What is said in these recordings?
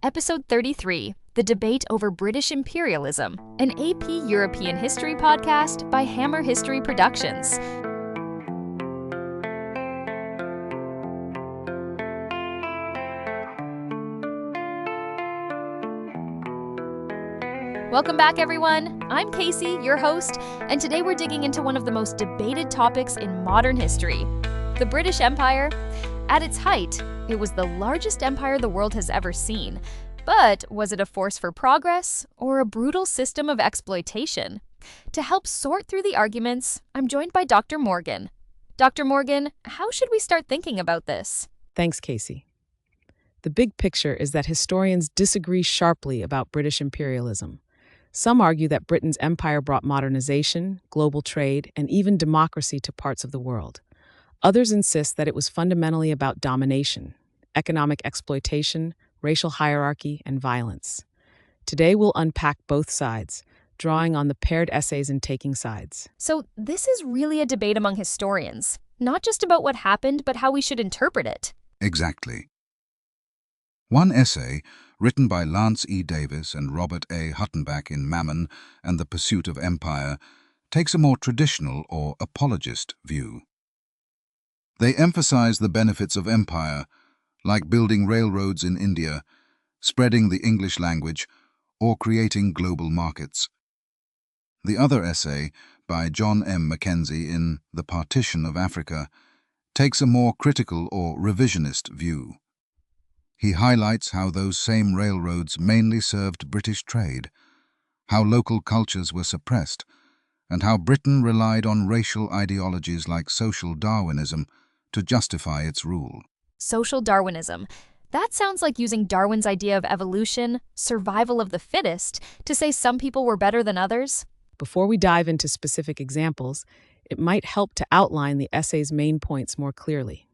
Episode 33, The Debate Over British Imperialism, an AP European History podcast by Hammer History Productions. Welcome back, everyone. I'm Casey, your host, and today we're digging into one of the most debated topics in modern history, the British Empire. At its height, it was the largest empire the world has ever seen. But was it a force for progress or a brutal system of exploitation? To help sort through the arguments, I'm joined by Dr. Morgan. Dr. Morgan, how should we start thinking about this? Thanks, Casey. The big picture is that historians disagree sharply about British imperialism. Some argue that Britain's empire brought modernization, global trade, and even democracy to parts of the world. Others insist that it was fundamentally about domination, economic exploitation, racial hierarchy, and violence. Today we'll unpack both sides, drawing on the paired essays and taking sides. So this is really a debate among historians, not just about what happened, but how we should interpret it. Exactly. One essay, written by Lance E. Davis and Robert A. Huttenbach in Mammon and the Pursuit of Empire, takes a more traditional or apologist view. They emphasize the benefits of empire, like building railroads in India, spreading the English language, or creating global markets. The other essay, by John M. Mackenzie in The Partition of Africa, takes a more critical or revisionist view. He highlights how those same railroads mainly served British trade, how local cultures were suppressed, and how Britain relied on racial ideologies like social Darwinism to justify its rule. Social Darwinism. That sounds like using Darwin's idea of evolution, survival of the fittest, to say some people were better than others. Before we dive into specific examples, it might help to outline the essay's main points more clearly.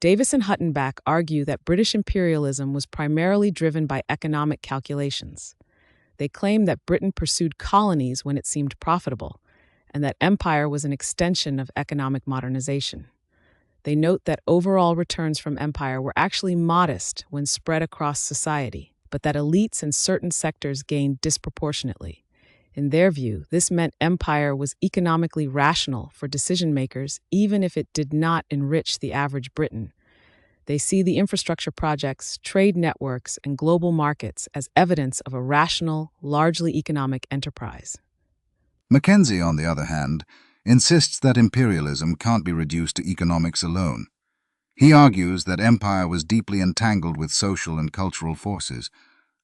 Davis and Huttenbach argue that British imperialism was primarily driven by economic calculations. They claim that Britain pursued colonies when it seemed profitable, and that empire was an extension of economic modernization. They note that overall returns from empire were actually modest when spread across society, but that elites in certain sectors gained disproportionately. In their view, this meant empire was economically rational for decision-makers, even if it did not enrich the average Briton. They see the infrastructure projects, trade networks, and global markets as evidence of a rational, largely economic enterprise. Mackenzie, on the other hand, insists that imperialism can't be reduced to economics alone. He argues that empire was deeply entangled with social and cultural forces,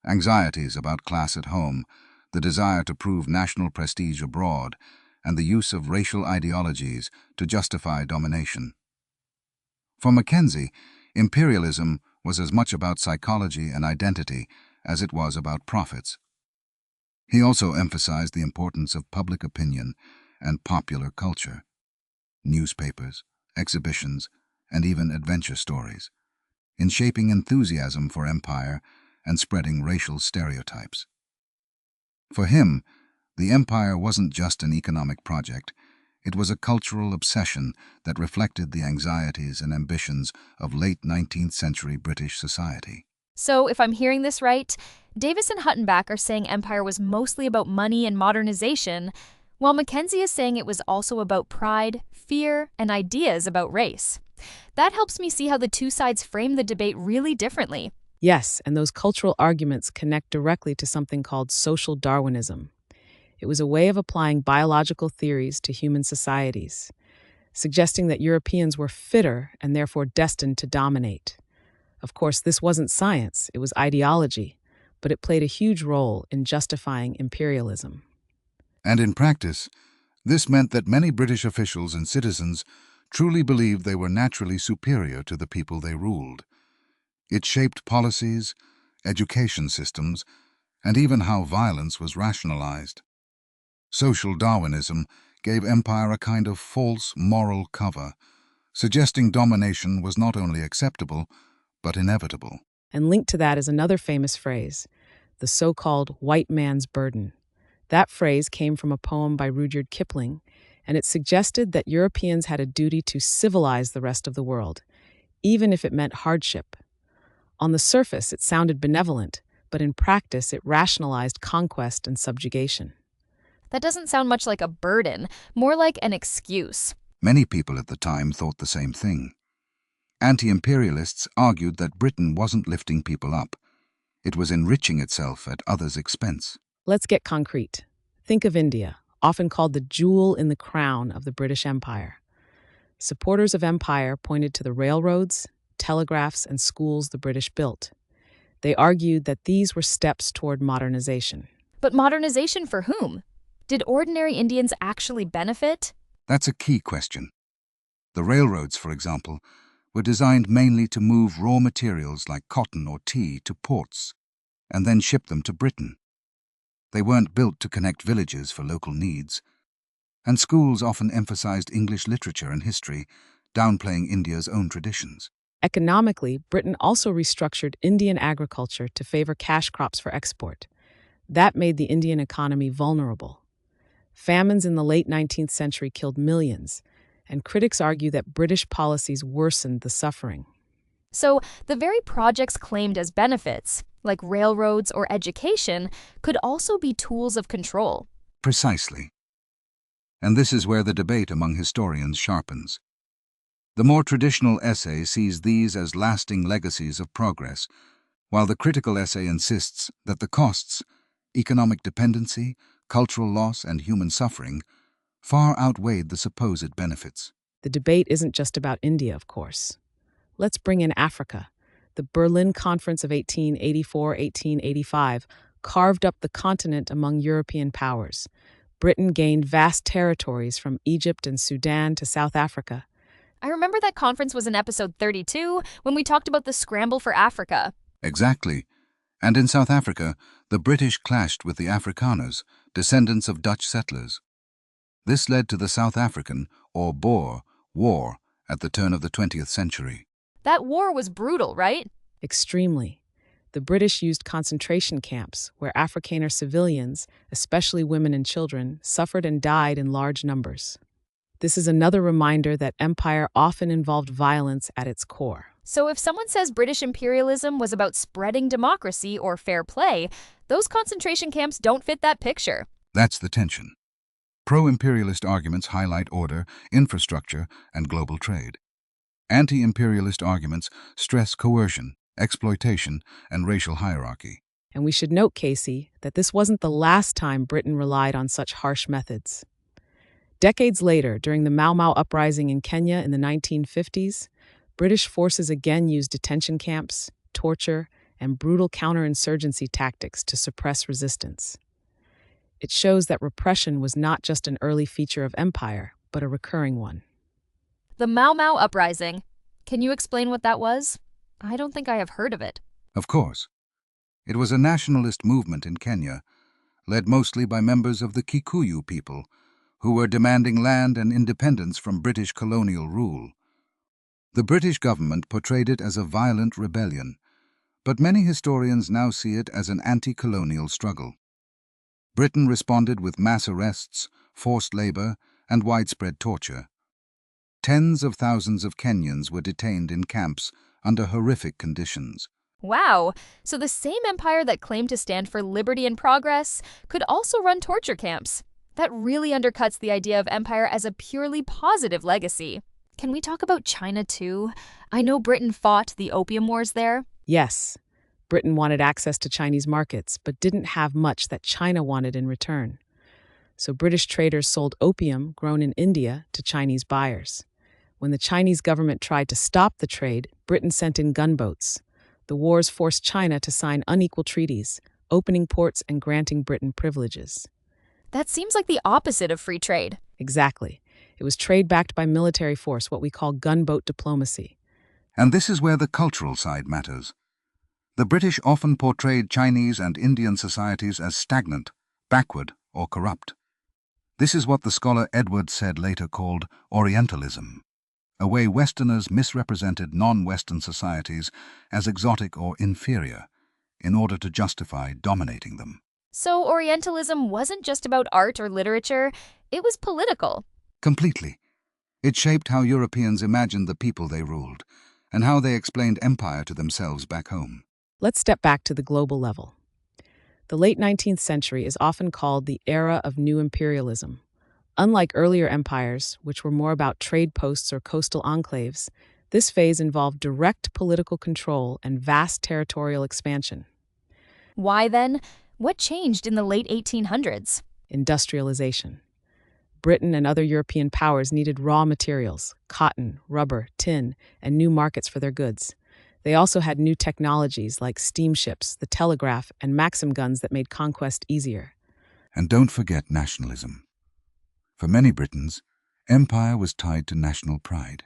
anxieties about class at home, the desire to prove national prestige abroad, and the use of racial ideologies to justify domination. For Mackenzie, imperialism was as much about psychology and identity as it was about profits. He also emphasized the importance of public opinion and popular culture, newspapers, exhibitions, and even adventure stories, in shaping enthusiasm for empire and spreading racial stereotypes. For him, the empire wasn't just an economic project, it was a cultural obsession that reflected the anxieties and ambitions of late 19th century British society. So, if I'm hearing this right, Davis and Huttenbach are saying empire was mostly about money and modernization, while Mackenzie is saying it was also about pride, fear, and ideas about race. That helps me see how the two sides frame the debate really differently. Yes, and those cultural arguments connect directly to something called social Darwinism. It was a way of applying biological theories to human societies, suggesting that Europeans were fitter and therefore destined to dominate. Of course, this wasn't science, it was ideology, but it played a huge role in justifying imperialism. And in practice, this meant that many British officials and citizens truly believed they were naturally superior to the people they ruled. It shaped policies, education systems, and even how violence was rationalized. Social Darwinism gave empire a kind of false moral cover, suggesting domination was not only acceptable, but inevitable. And linked to that is another famous phrase, the so-called white man's burden. That phrase came from a poem by Rudyard Kipling, and it suggested that Europeans had a duty to civilize the rest of the world, even if it meant hardship. On the surface, it sounded benevolent, but in practice, it rationalized conquest and subjugation. That doesn't sound much like a burden, more like an excuse. Many people at the time thought the same thing. Anti-imperialists argued that Britain wasn't lifting people up. It was enriching itself at others' expense. Let's get concrete. Think of India, often called the jewel in the crown of the British Empire. Supporters of empire pointed to the railroads, telegraphs, and schools the British built. They argued that these were steps toward modernization. But modernization for whom? Did ordinary Indians actually benefit? That's a key question. The railroads, for example, were designed mainly to move raw materials like cotton or tea to ports and then ship them to Britain. They weren't built to connect villages for local needs, and schools often emphasized English literature and history, downplaying India's own traditions. Economically, Britain also restructured Indian agriculture to favor cash crops for export. That made the Indian economy vulnerable. Famines in the late 19th century killed millions, and critics argue that British policies worsened the suffering. So, the very projects claimed as benefits, like railroads or education, could also be tools of control. Precisely. And this is where the debate among historians sharpens. The more traditional essay sees these as lasting legacies of progress, while the critical essay insists that the costs, economic dependency, cultural loss, and human suffering, far outweighed the supposed benefits. The debate isn't just about India, of course. Let's bring in Africa. The Berlin Conference of 1884-1885 carved up the continent among European powers. Britain gained vast territories from Egypt and Sudan to South Africa. I remember that conference was in episode 32 when we talked about the scramble for Africa. Exactly. And in South Africa, the British clashed with the Afrikaners, descendants of Dutch settlers. This led to the South African, or Boer, War at the turn of the 20th century. That war was brutal, right? Extremely. The British used concentration camps where Afrikaner civilians, especially women and children, suffered and died in large numbers. This is another reminder that empire often involved violence at its core. So if someone says British imperialism was about spreading democracy or fair play, those concentration camps don't fit that picture. That's the tension. Pro-imperialist arguments highlight order, infrastructure, and global trade. Anti-imperialist arguments stress coercion, exploitation, and racial hierarchy. And we should note, Casey, that this wasn't the last time Britain relied on such harsh methods. Decades later, during the Mau Mau uprising in Kenya in the 1950s, British forces again used detention camps, torture, and brutal counterinsurgency tactics to suppress resistance. It shows that repression was not just an early feature of empire, but a recurring one. The Mau Mau uprising. Can you explain what that was? I don't think I have heard of it. Of course. It was a nationalist movement in Kenya, led mostly by members of the Kikuyu people, who were demanding land and independence from British colonial rule. The British government portrayed it as a violent rebellion, but many historians now see it as an anti-colonial struggle. Britain responded with mass arrests, forced labor, and widespread torture. Tens of thousands of Kenyans were detained in camps under horrific conditions. Wow, so the same empire that claimed to stand for liberty and progress could also run torture camps. That really undercuts the idea of empire as a purely positive legacy. Can we talk about China too? I know Britain fought the Opium Wars there. Yes, Britain wanted access to Chinese markets, but didn't have much that China wanted in return. So British traders sold opium grown in India to Chinese buyers. When the Chinese government tried to stop the trade, Britain sent in gunboats. The wars forced China to sign unequal treaties, opening ports and granting Britain privileges. That seems like the opposite of free trade. Exactly. It was trade backed by military force, what we call gunboat diplomacy. And this is where the cultural side matters. The British often portrayed Chinese and Indian societies as stagnant, backward, or corrupt. This is what the scholar Edward Said later called Orientalism, a way Westerners misrepresented non-Western societies as exotic or inferior in order to justify dominating them. So Orientalism wasn't just about art or literature, it was political. Completely. It shaped how Europeans imagined the people they ruled, and how they explained empire to themselves back home. Let's step back to the global level. The late 19th century is often called the era of new imperialism. Unlike earlier empires, which were more about trade posts or coastal enclaves, this phase involved direct political control and vast territorial expansion. Why then? What changed in the late 1800s? Industrialization. Britain and other European powers needed raw materials, cotton, rubber, tin, and new markets for their goods. They also had new technologies like steamships, the telegraph, and Maxim guns that made conquest easier. And don't forget nationalism. For many Britons, empire was tied to national pride.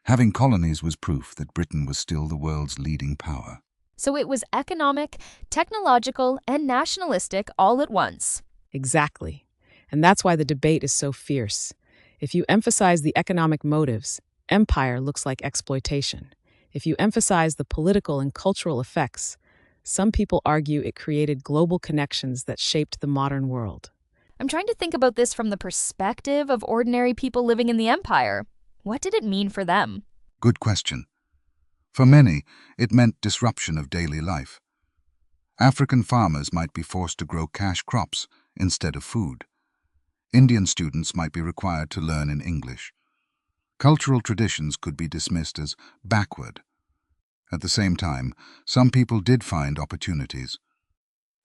Having colonies was proof that Britain was still the world's leading power. So it was economic, technological, and nationalistic all at once. Exactly. And that's why the debate is so fierce. If you emphasize the economic motives, empire looks like exploitation. If you emphasize the political and cultural effects, some people argue it created global connections that shaped the modern world. I'm trying to think about this from the perspective of ordinary people living in the empire. What did it mean for them? Good question. For many, it meant disruption of daily life. African farmers might be forced to grow cash crops instead of food. Indian students might be required to learn in English. Cultural traditions could be dismissed as backward. At the same time, some people did find opportunities.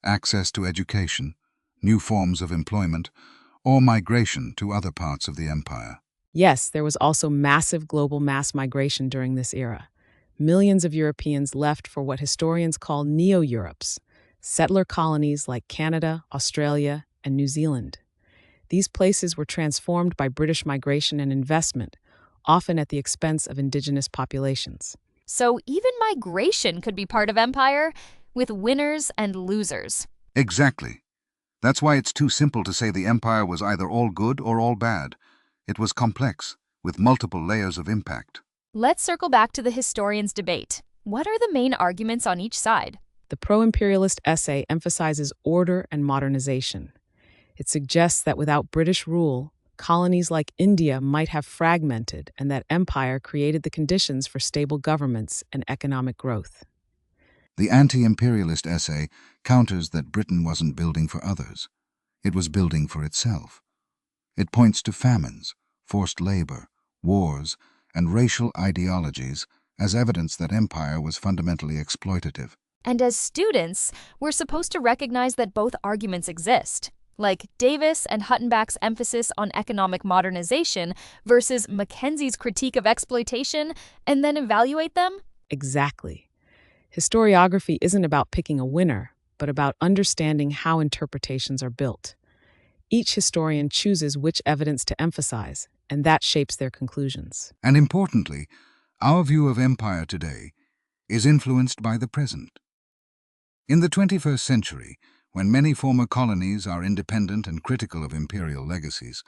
Access to education, new forms of employment, or migration to other parts of the empire. Yes, there was also massive global mass migration during this era. Millions of Europeans left for what historians call Neo-Europes, settler colonies like Canada, Australia, and New Zealand. These places were transformed by British migration and investment, often at the expense of indigenous populations. So even migration could be part of empire, with winners and losers. Exactly. That's why it's too simple to say the empire was either all good or all bad. It was complex, with multiple layers of impact. Let's circle back to the historians' debate. What are the main arguments on each side? The pro-imperialist essay emphasizes order and modernization. It suggests that without British rule, colonies like India might have fragmented and that empire created the conditions for stable governments and economic growth. The anti-imperialist essay counters that Britain wasn't building for others. It was building for itself. It points to famines, forced labor, wars, and racial ideologies as evidence that empire was fundamentally exploitative. And as students, we're supposed to recognize that both arguments exist, like Davis and Huttenbach's emphasis on economic modernization versus Mackenzie's critique of exploitation, and then evaluate them? Exactly. Historiography isn't about picking a winner, but about understanding how interpretations are built. Each historian chooses which evidence to emphasize, and that shapes their conclusions. And importantly, our view of empire today is influenced by the present. In the 21st century, when many former colonies are independent and critical of imperial legacies,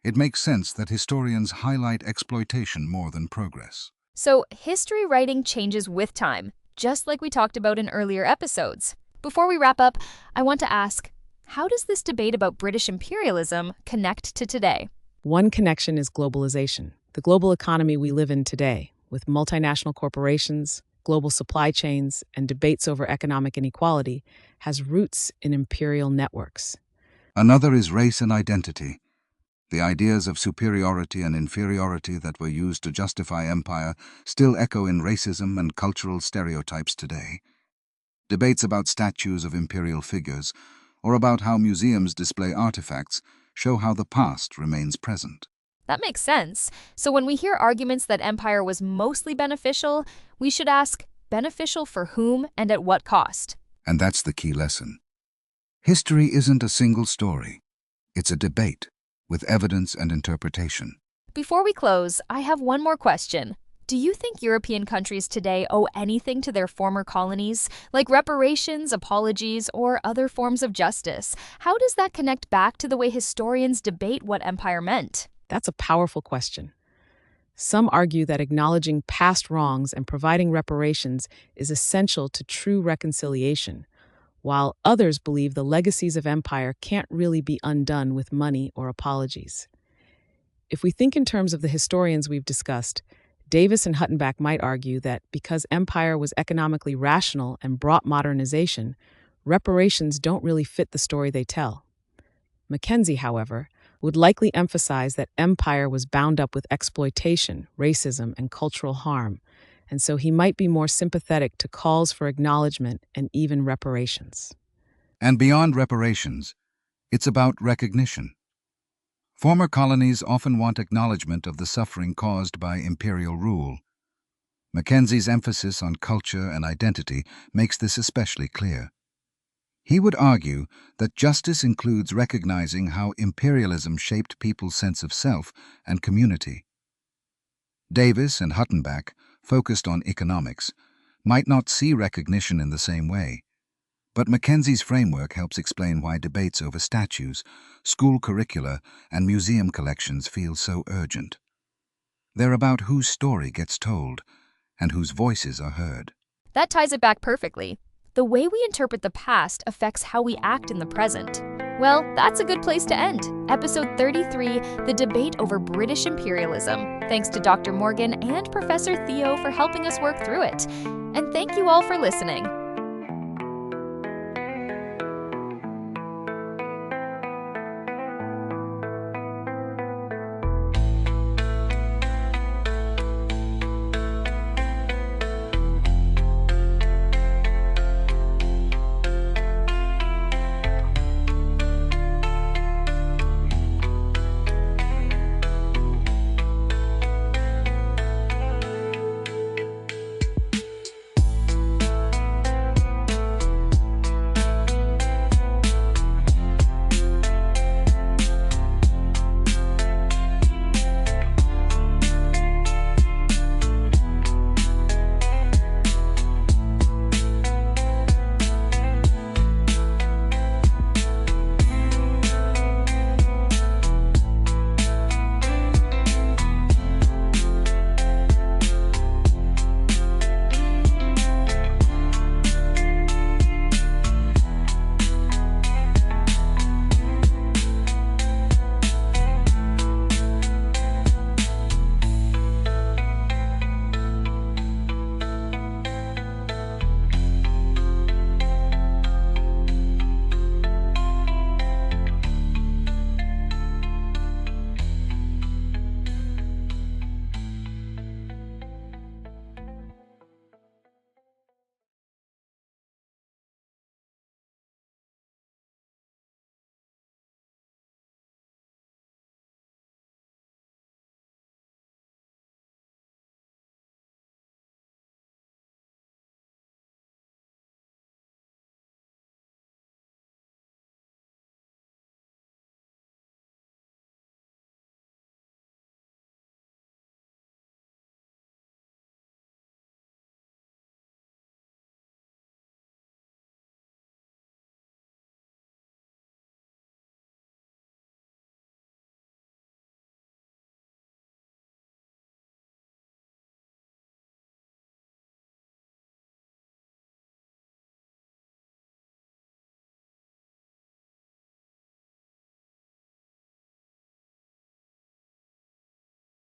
it makes sense that historians highlight exploitation more than progress. So history writing changes with time, just like we talked about in earlier episodes. Before we wrap up, I want to ask, how does this debate about British imperialism connect to today? One connection is globalization, the global economy we live in today, with multinational corporations, global supply chains, and debates over economic inequality, has roots in imperial networks. Another is race and identity. The ideas of superiority and inferiority that were used to justify empire still echo in racism and cultural stereotypes today. Debates about statues of imperial figures, or about how museums display artifacts, show how the past remains present. That makes sense. So when we hear arguments that empire was mostly beneficial, we should ask, beneficial for whom and at what cost? And that's the key lesson. History isn't a single story. It's a debate, with evidence and interpretation. Before we close, I have one more question. Do you think European countries today owe anything to their former colonies, like reparations, apologies, or other forms of justice? How does that connect back to the way historians debate what empire meant? That's a powerful question. Some argue that acknowledging past wrongs and providing reparations is essential to true reconciliation, while others believe the legacies of empire can't really be undone with money or apologies. If we think in terms of the historians we've discussed, Davis and Huttenbach might argue that because empire was economically rational and brought modernization, reparations don't really fit the story they tell. Mackenzie, however, would likely emphasize that empire was bound up with exploitation, racism, and cultural harm, and so he might be more sympathetic to calls for acknowledgement and even reparations. And beyond reparations, it's about recognition. Former colonies often want acknowledgement of the suffering caused by imperial rule. Mackenzie's emphasis on culture and identity makes this especially clear. He would argue that justice includes recognizing how imperialism shaped people's sense of self and community. Davis and Huttenbach, focused on economics, might not see recognition in the same way. But Mackenzie's framework helps explain why debates over statues, school curricula, and museum collections feel so urgent. They're about whose story gets told and whose voices are heard. That ties it back perfectly. The way we interpret the past affects how we act in the present. Well, that's a good place to end. Episode 33, The Debate Over British Imperialism. Thanks to Dr. Morgan and Professor Theo for helping us work through it. And thank you all for listening.